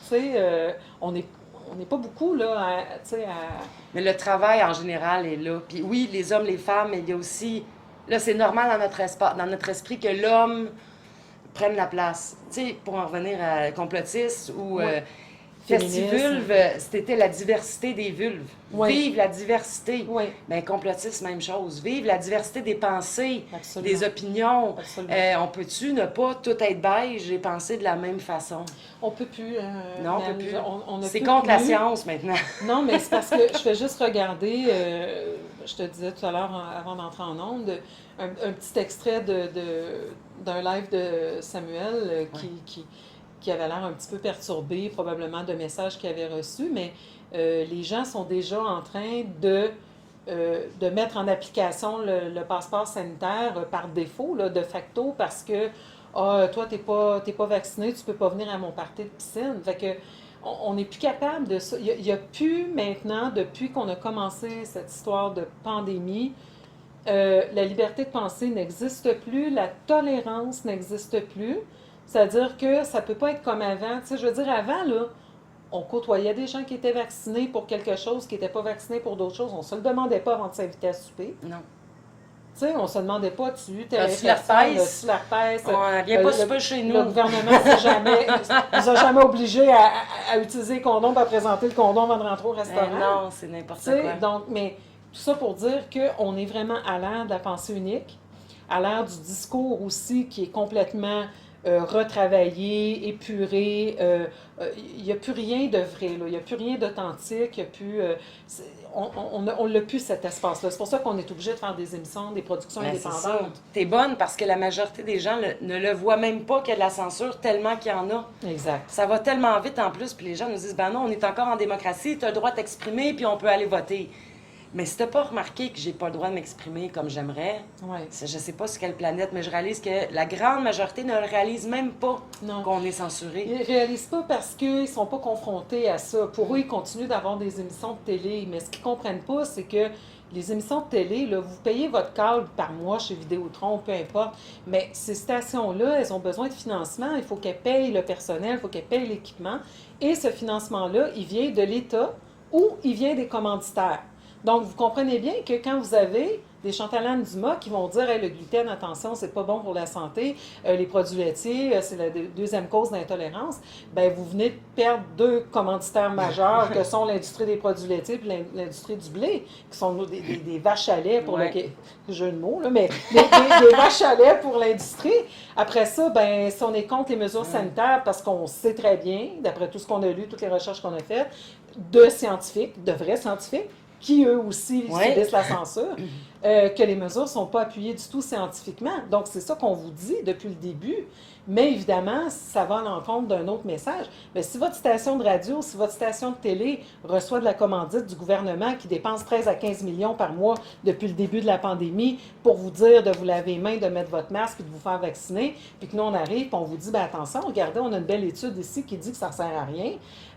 sais, on n'est pas beaucoup, là, tu sais, Mais le travail, en général, est là. Puis oui, les hommes, les femmes, mais il y a aussi... Là, c'est normal dans notre esprit que l'homme prenne la place. Tu sais, pour en revenir à complotiste ou ouais, féminisme. festivulve, c'était la diversité des vulves. Oui, Vive la diversité. oui, Ben, complotiste, même chose. Vive la diversité des pensées, absolument, des opinions. absolument. On peut-tu ne pas tout être beige et penser de la même façon? On peut plus, Non, on peut Mel, plus. on ne C'est peut contre la plus. science maintenant. Non, mais c'est parce que je fais juste regarder, je te disais tout à l'heure avant d'entrer en onde, un petit extrait d'un live de Samuel Ouais. qui avait l'air un petit peu perturbé, probablement de messages qu'il avait reçus, mais les gens sont déjà en train de mettre en application le passeport sanitaire par défaut, là, de facto, parce que ah, toi, t'es pas vacciné, tu peux pas venir à mon party de piscine. Fait que on n'est plus capable de ça. Il y a plus maintenant, depuis qu'on a commencé cette histoire de pandémie, la liberté de penser n'existe plus, la tolérance n'existe plus. C'est-à-dire que ça peut pas être comme avant. Tu sais, je veux dire, avant, là, on côtoyait des gens qui étaient vaccinés pour quelque chose, qui n'étaient pas vaccinés pour d'autres choses. On ne se le demandait pas avant de s'inviter à souper. Non. Tu sais, on se demandait pas, tu telle As-tu infection, l'herpès? tu l'herpès. On vient pas super chez Le nous. gouvernement nous a jamais obligés à utiliser le condom et à présenter le condom avant de rentrer au restaurant. Non, c'est n'importe Tu sais, quoi. donc, mais tout ça pour dire qu'on est vraiment à l'ère de la pensée unique, à l'ère du discours aussi qui est complètement retravaillé, épuré. Il n'y a plus rien de vrai, là. Il n'y a plus rien d'authentique. Il y a plus, on l'a plus cet espace-là. C'est pour ça qu'on est obligé de faire des émissions, des productions Ben, c'est ça. indépendantes. T'es bonne parce que la majorité des gens ne le voient même pas qu'il y a de la censure tellement qu'il y en a. Exact. Ça va tellement vite en plus, puis les gens nous disent ben non, on est encore en démocratie, tu as le droit de t'exprimer, puis on peut aller voter. Mais si t'as pas remarqué que j'ai pas le droit de m'exprimer comme j'aimerais, Ouais. je sais pas sur quelle planète, mais je réalise que la grande majorité ne le réalise même pas Non. qu'on est censuré. Ils ne réalisent pas parce qu'ils ne sont pas confrontés à ça. Pour eux, ils continuent d'avoir des émissions de télé. Mais ce qu'ils ne comprennent pas, c'est que les émissions de télé, là, vous payez votre câble par mois chez Vidéotron, peu importe. Mais ces stations-là, elles ont besoin de financement. Il faut qu'elles payent le personnel, il faut qu'elles payent l'équipement. Et ce financement-là, il vient de l'État ou il vient des commanditaires. Donc, vous comprenez bien que quand vous avez des Chantal Dumas qui vont dire hey, le gluten, attention, c'est pas bon pour la santé, les produits laitiers, c'est la deuxième cause d'intolérance, ben vous venez de perdre deux commanditaires majeurs que sont l'industrie des produits laitiers et l'industrie du blé, qui sont des vaches à lait pour Ouais. le jeu de mots, là, mais des vaches à lait pour l'industrie. Après ça, ben si on est contre les mesures sanitaires, parce qu'on sait très bien, d'après tout ce qu'on a lu, toutes les recherches qu'on a faites, de scientifiques, de vrais scientifiques, qui eux aussi Ouais. subissent la censure, que les mesures ne sont pas appuyées du tout scientifiquement. Donc, c'est ça qu'on vous dit depuis le début. Mais évidemment, ça va à l'encontre d'un autre message. Mais si votre station de radio, si votre station de télé reçoit de la commandite du gouvernement qui dépense 13 à 15 millions par mois depuis le début de la pandémie pour vous dire de vous laver les mains, de mettre votre masque et de vous faire vacciner, puis que nous, on arrive et on vous dit, ben attention, regardez, on a une belle étude ici qui dit que ça ne sert à rien,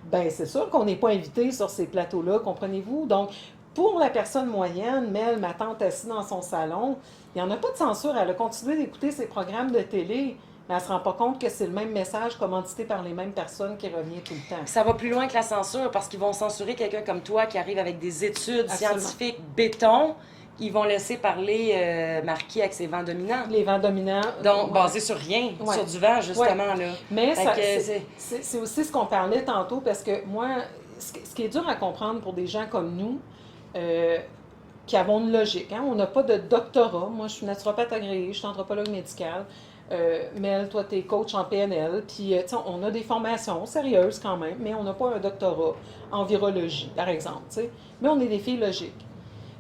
ben c'est sûr qu'on n'est pas invité sur ces plateaux-là, comprenez-vous? Donc, pour la personne moyenne, Mel, ma tante assise dans son salon, il n'y en a pas de censure. Elle a continué d'écouter ses programmes de télé, mais elle ne se rend pas compte que c'est le même message commandité par les mêmes personnes qui revient tout le temps. Ça va plus loin que la censure parce qu'ils vont censurer quelqu'un comme toi qui arrive avec des études Absolument. scientifiques béton. Ils vont laisser parler Marquis avec ses vents dominants. Les vents dominants. Donc, ouais. basé sur rien, Ouais. sur du vent, justement. Là. Mais Fait ça, que c'est aussi ce qu'on parlait tantôt, parce que moi, ce qui est dur à comprendre pour des gens comme nous, qui avons une logique. Hein? On n'a pas de doctorat. Moi, je suis naturopathe agréée, je suis anthropologue médicale. Mel, toi, tu es coach en PNL. Puis, on a des formations sérieuses quand même, mais on n'a pas un doctorat en virologie, par exemple. T'sais. Mais on est des filles logiques.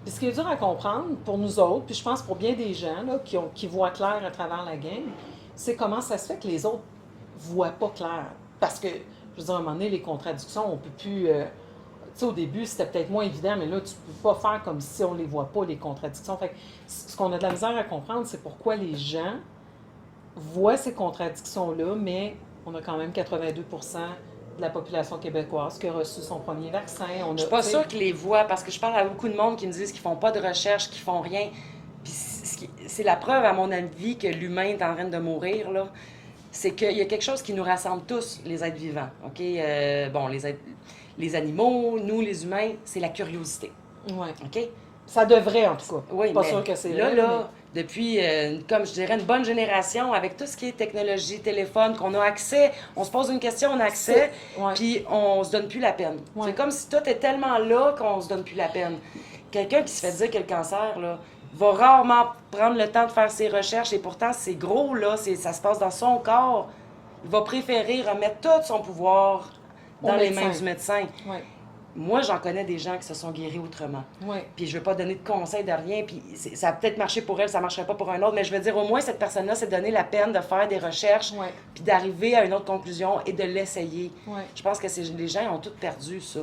Puis, ce qui est dur à comprendre pour nous autres, puis je pense pour bien des gens là, qui voient clair à travers la game, c'est comment ça se fait que les autres ne voient pas clair. Parce que, je veux dire, à un moment donné, les contradictions, on ne peut plus. Tu sais, au début, c'était peut-être moins évident, mais là, tu ne peux pas faire comme si on ne les voit pas, les contradictions. Fait que ce qu'on a de la misère à comprendre, c'est pourquoi les gens voient ces contradictions-là, mais on a quand même 82% de la population québécoise qui a reçu son premier vaccin. je suis pas sûre qu'ils les voient parce que je parle à beaucoup de monde qui me disent qu'ils font pas de recherche, qu'ils font rien. Puis c'est la preuve, à mon avis, que l'humain est en train de mourir, là. c'est qu'il y a quelque chose qui nous rassemble tous, les êtres vivants, OK? Bon, les animaux, nous, les humains, c'est la curiosité, Ouais. OK? Ça devrait, en tout cas. Oui, Pas mais sûr que c'est là, vrai, depuis, comme je dirais, une bonne génération, avec tout ce qui est technologie, téléphone, qu'on a accès, on se pose une question, on a accès, Ouais. puis on se donne plus la peine. Ouais. C'est comme si tout est tellement là qu'on se donne plus la peine. Quelqu'un qui se fait dire qu'il a le cancer, là, va rarement prendre le temps de faire ses recherches, et pourtant, c'est gros, là, ça se passe dans son corps. Il va préférer remettre tout son pouvoir dans les mains du médecin. Ouais. Moi, j'en connais des gens qui se sont guéris autrement. Ouais. Puis je veux pas donner de conseils de rien, puis ça a peut-être marché pour elle, ça marcherait pas pour un autre, mais je veux dire, au moins, cette personne-là s'est donné la peine de faire des recherches, Ouais. puis d'arriver à une autre conclusion et de l'essayer. Ouais. Je pense que les gens ont tout perdu, ça.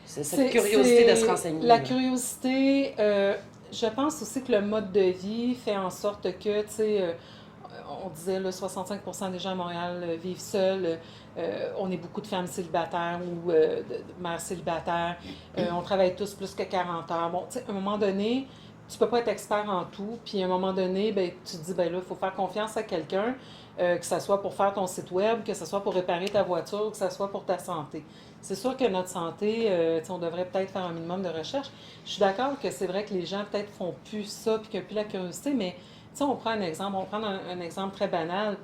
C'est cette curiosité de se renseigner. La curiosité, je pense aussi que le mode de vie fait en sorte que, tu sais, on disait, là, 65% des gens à Montréal vivent seuls. On est beaucoup de femmes célibataires ou de mères célibataires. On travaille tous plus que 40 heures. Bon, tu sais, à un moment donné, tu peux pas être expert en tout. Puis à un moment donné, ben, tu te dis, ben là, il faut faire confiance à quelqu'un, que ce soit pour faire ton site web, que ce soit pour réparer ta voiture, que ce soit pour ta santé. C'est sûr que notre santé, on devrait peut-être faire un minimum de recherche. Je suis d'accord que c'est vrai que les gens peut-être font plus ça puis qu'il n'y a plus la curiosité, mais on prend un exemple, on prend un exemple très banal.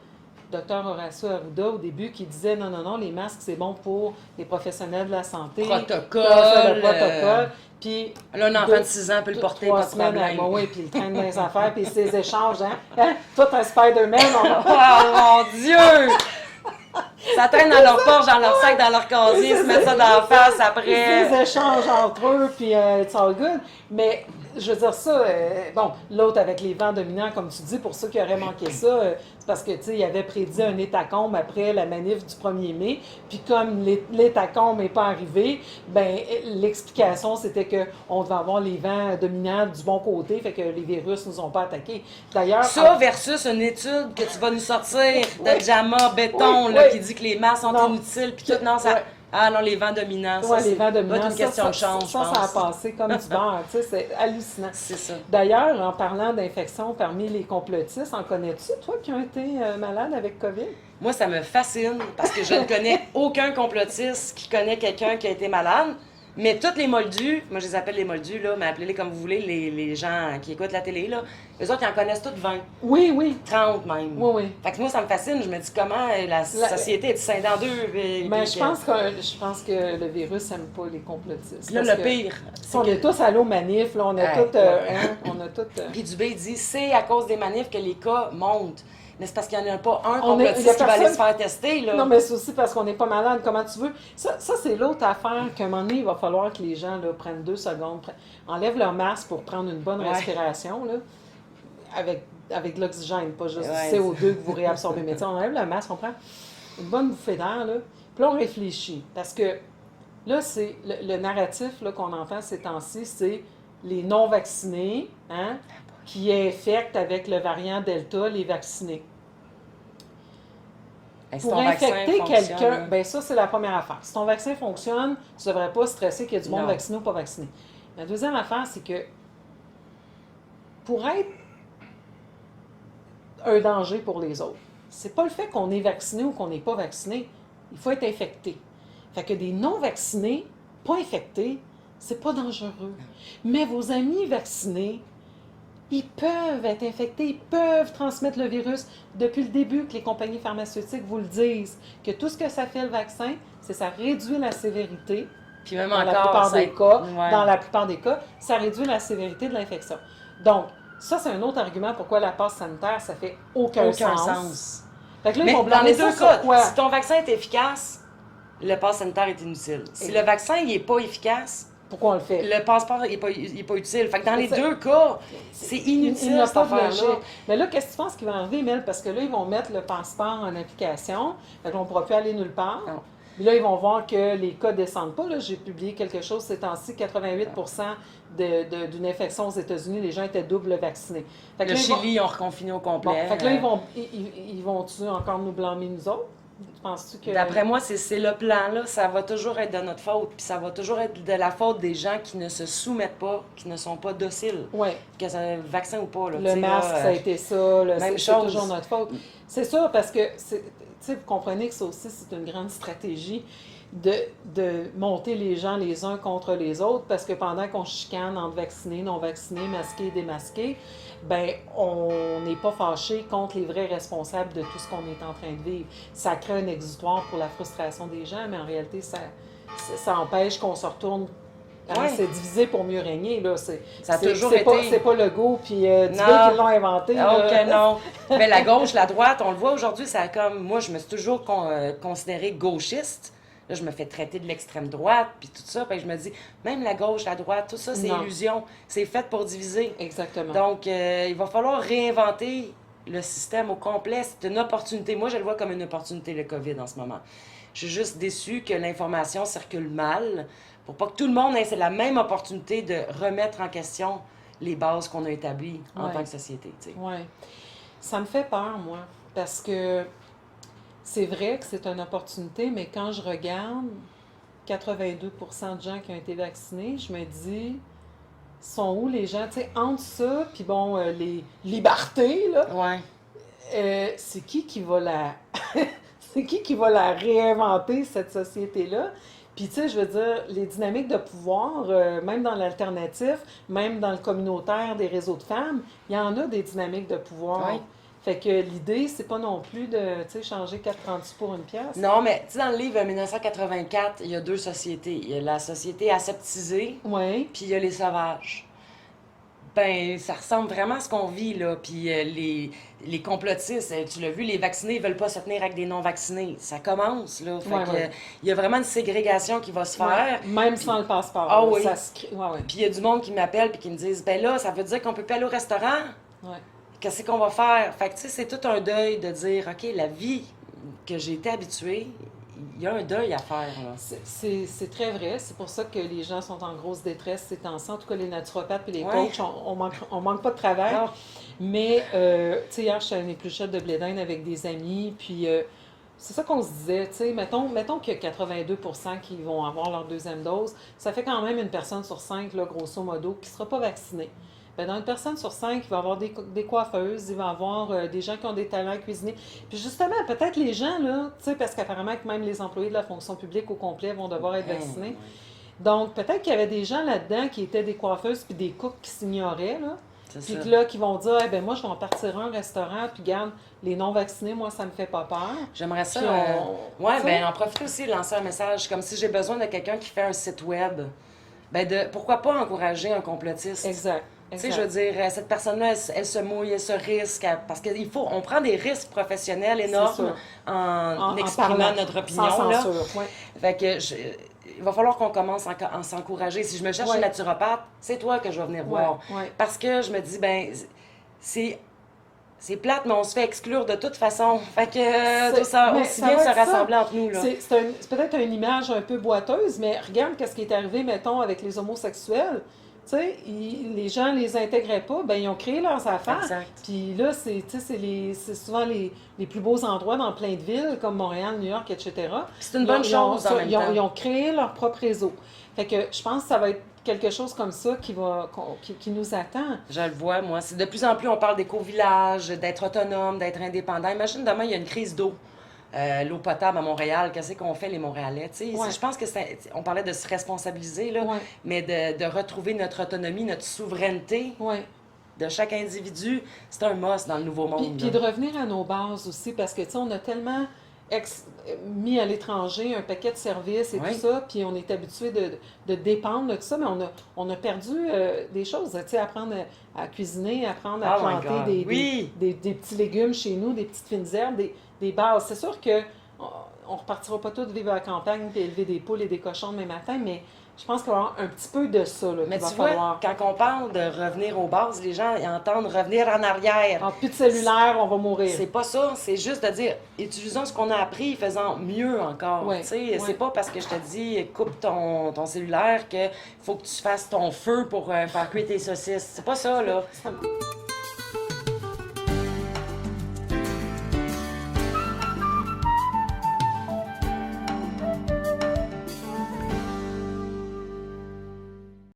Docteur Horacio Arruda, au début, qui disait non, non, non, les masques, c'est bon pour les professionnels de la santé. Protocole. Le protocole. Puis, là, un enfant de 6 ans peut le porter, pas de problème. Oui, puis il traîne dans les affaires, puis ses échanges, hein? Toi, t'es un Spider-Man. Oh mon Dieu! Ça traîne dans leur porche, dans leur sac, dans leur casier, se mettent ça dans la face après. Des échanges entre eux, puis it's all good. Mais je veux dire ça, bon, l'autre avec les vents dominants, comme tu dis, pour ceux qui auraient manqué ça, c'est parce que, tu sais, il avait prédit un hétacombe après la manif du 1er mai, puis comme l'hétacombe n'est pas arrivé, ben l'explication, c'était qu'on devait avoir les vents dominants du bon côté, fait que les virus nous ont pas attaqués. D'ailleurs... Ça versus une étude que tu vas nous sortir de JAMA Béton, là, qui dit que les masques sont inutiles, puis tout, non, ça... Ah non, les vents dominants, ça, les vents dominants, c'est une question de chance, je pense. Ça a passé comme du beurre, tu sais, c'est hallucinant. C'est ça. D'ailleurs, en parlant d'infection parmi les complotistes, en connais-tu, toi, qui ont été malades avec COVID? Moi, ça me fascine, parce que je ne connais aucun complotiste qui connaît quelqu'un qui a été malade. Mais toutes les moldus, moi je les appelle les moldus, là, mais appelez-les comme vous voulez, les gens qui écoutent la télé, là, eux autres, ils en connaissent toutes 20. Oui, oui. 30 même. Oui, oui. Fait que moi, ça me fascine. Je me dis comment la société est scindée en deux. Mais je pense que le virus n'aime pas les complotistes. Là, le pire, c'est on est tous allés aux manifs, là, on a toutes... Puis Dubé dit, c'est à cause des manifs que les cas montent. Mais c'est parce qu'il n'y en a pas un complotiste qui va aller se faire tester, là. Non, mais c'est aussi parce qu'on n'est pas malade. Comment tu veux? Ça c'est l'autre affaire qu'à un moment donné, il va falloir que les gens là, prennent 2 secondes, enlèvent leur masque pour prendre une bonne respiration, là, avec de l'oxygène, pas juste du CO2 que vous réabsorbez. Mais on enlève le masque, on prend une bonne bouffée d'air, là, puis là, on réfléchit. Parce que là, c'est le narratif là, qu'on entend ces temps-ci, c'est les non-vaccinés, hein, qui infectent avec le variant Delta les vaccinés. Pour infecter quelqu'un, bien ça, c'est la première affaire. Si ton vaccin fonctionne, tu ne devrais pas stresser qu'il y a du monde vacciné ou pas vacciné. La deuxième affaire, c'est que pour être un danger pour les autres, c'est pas le fait qu'on est vacciné ou qu'on n'est pas vacciné. Il faut être infecté. Fait que des non-vaccinés, pas infectés, c'est pas dangereux. Mais vos amis vaccinés, ils peuvent être infectés, ils peuvent transmettre le virus. Depuis le début que les compagnies pharmaceutiques vous le disent, que tout ce que ça fait le vaccin, c'est que ça réduit la sévérité. Puis même dans encore, la plupart des cas, dans la plupart des cas, ça réduit la sévérité de l'infection. Donc, ça, c'est un autre argument pourquoi la passe sanitaire, ça fait aucun sens. Fait que là, mais ils vont dans les deux cas, quoi? si ton vaccin est efficace, le passe sanitaire est inutile. Si le vaccin n'est pas efficace, pourquoi on le fait? Le passeport n'est pas utile. Fait que dans les deux cas, c'est inutile cette affaire-là. Mais là, qu'est-ce que tu penses qui va arriver, Mel? Parce que là, ils vont mettre le passeport en application. Fait qu'on ne pourra plus aller nulle part. Puis là, ils vont voir que les cas ne descendent pas. Là, j'ai publié quelque chose ces temps-ci, 88% d'une infection aux États-Unis, les gens étaient double vaccinés. Fait que le Chili, ils ont reconfiné au complet. Fait que là, ils vont-tu encore nous blâmer, nous autres? Penses-tu que... D'après moi, c'est le plan, là. Ça va toujours être de notre faute. Puis ça va toujours être de la faute des gens qui ne se soumettent pas, qui ne sont pas dociles. Oui. Que ça vaccin ou pas, là. Le masque, ça a été ça. Même c'est chose. toujours notre faute. C'est ça, parce que, tu sais, vous comprenez que ça aussi, c'est une grande stratégie de monter les gens les uns contre les autres, parce que pendant qu'on chicane entre vaccinés, non vaccinés, masqués, démasqués, ben on n'est pas fâché contre les vrais responsables de tout ce qu'on est en train de vivre. Ça crée un exutoire pour la frustration des gens, mais en réalité, ça empêche qu'on se retourne. Hein, Ouais. c'est divisé pour mieux régner, là. Ça a toujours été... C'est pas Legault puis Dubé qui l'ont inventé. OK, non. Mais la gauche, la droite, on le voit aujourd'hui, ça a comme... Moi, je me suis toujours considérée gauchiste. Là, je me fais traiter de l'extrême droite, puis tout ça. Puis je me dis, même la gauche, la droite, tout ça, c'est illusion. C'est fait pour diviser. Exactement. Donc, il va falloir réinventer le système au complet. C'est une opportunité. Moi, je le vois comme une opportunité, le COVID, en ce moment. Je suis juste déçue que l'information circule mal pour pas que tout le monde ait la même opportunité de remettre en question les bases qu'on a établies en tant que société. Oui. Ça me fait peur, moi, parce que c'est vrai que c'est une opportunité, mais quand je regarde 82% de gens qui ont été vaccinés, je me dis, sont où les gens? Tu sais, entre ça, puis bon, les libertés, là, c'est qui va la... c'est qui va la réinventer, cette société-là? Puis, tu sais, je veux dire, les dynamiques de pouvoir, même dans l'alternatif, même dans le communautaire des réseaux de femmes, il y en a des dynamiques de pouvoir. Oui. Fait que l'idée, c'est pas non plus de, tu sais, changer 4,36 pour une pièce. Non, mais tu sais, dans le livre 1984, il y a deux sociétés. Il y a la société aseptisée, Oui. puis il y a les sauvages. Ben, ça ressemble vraiment à ce qu'on vit, là. Puis les complotistes, tu l'as vu, les vaccinés ne veulent pas se tenir avec des non-vaccinés. Ça commence, là. Fait que, il y a vraiment une ségrégation qui va se faire. Même sans le passeport. Ah là, oui. Ça se crée. Puis il y a du monde qui m'appelle et qui me disent, ben là, ça veut dire qu'on peut plus aller au restaurant? Ouais. Qu'est-ce qu'on va faire? Fait que, tu sais, c'est tout un deuil de dire, OK, la vie que j'ai été habituée, il y a un deuil à faire, là. C'est très vrai. C'est pour ça que les gens sont en grosse détresse ces temps-ci. En tout cas, les naturopathes et les coachs, on manque pas de travail. Non. Mais, tu sais, hier, je suis à une épluchette de blé d'Inde avec des amis, puis c'est ça qu'on se disait, tu sais, mettons qu'il y a 82% qui vont avoir leur deuxième dose, ça fait quand même une personne sur 5, là, grosso modo, qui ne sera pas vaccinée. Bien, dans une personne sur 5, il va y avoir des coiffeuses, il va y avoir des gens qui ont des talents à cuisiner. Puis justement, peut-être les gens, là, tu sais, parce qu'apparemment que même les employés de la fonction publique au complet vont devoir être vaccinés. Donc, peut-être qu'il y avait des gens là-dedans qui étaient des coiffeuses puis des cooks qui s'ignoraient, là. Puis que là, qui vont dire, eh ben moi, je vais en partir un restaurant, puis garde, les non-vaccinés, moi, ça me fait pas peur. J'aimerais ça. Puis ben en profiter aussi de lancer un message, comme si j'ai besoin de quelqu'un qui fait un site web. Ben, pourquoi pas encourager un complotiste? Exact. Tu sais, je veux dire, cette personne-là, elle se mouille, elle se risque, parce qu'on prend des risques professionnels énormes en exprimant notre opinion. Sans là. censure, oui. Fait que il va falloir qu'on commence à s'encourager. Si je me cherche une naturopathe, c'est toi que je vais venir voir. Parce que je me dis, ben, c'est plate, mais on se fait exclure de toute façon. Fait que tout ça, aussi bien se rassembler entre nous. Là. C'est peut-être une image un peu boiteuse, mais regarde ce qui est arrivé, mettons, avec les homosexuels. Tu sais, les gens les intégraient pas, ben ils ont créé leurs affaires. Exact. Puis là, c'est souvent les plus beaux endroits dans plein de villes, comme Montréal, New York, etc. C'est une bonne chose en même temps. Ils ont créé leur propre réseau. Fait que je pense que ça va être quelque chose comme ça qui nous attend. Je le vois, moi. De plus en plus, on parle d'éco-village, d'être autonome, d'être indépendant. Imagine demain, il y a une crise d'eau. L'eau potable à Montréal, qu'est-ce qu'on fait les Montréalais? Je pense que on parlait de se responsabiliser, là, mais de retrouver notre autonomie, notre souveraineté de chaque individu, c'est un must dans le nouveau monde. Puis de revenir à nos bases aussi, parce que on a tellement mis à l'étranger un paquet de services et tout ça, puis on est habitué de dépendre de tout ça, mais on a perdu des choses, apprendre à cuisiner, apprendre à planter des petits légumes chez nous, des petites fines herbes, des bases. C'est sûr que on repartira pas tous vivre à la campagne et élever des poules et des cochons demain matin, mais je pense qu'il va y avoir un petit peu de ça là, mais qu'il va tu vois, falloir. Quand on parle de revenir aux bases, les gens ils entendent revenir en arrière. Plus de cellulaire, on va mourir. C'est pas ça, c'est juste de dire, utilisons ce qu'on a appris, faisant mieux encore. C'est pas parce que je te dis, coupe ton cellulaire qu'il faut que tu fasses ton feu pour faire cuire tes saucisses. C'est pas ça, là.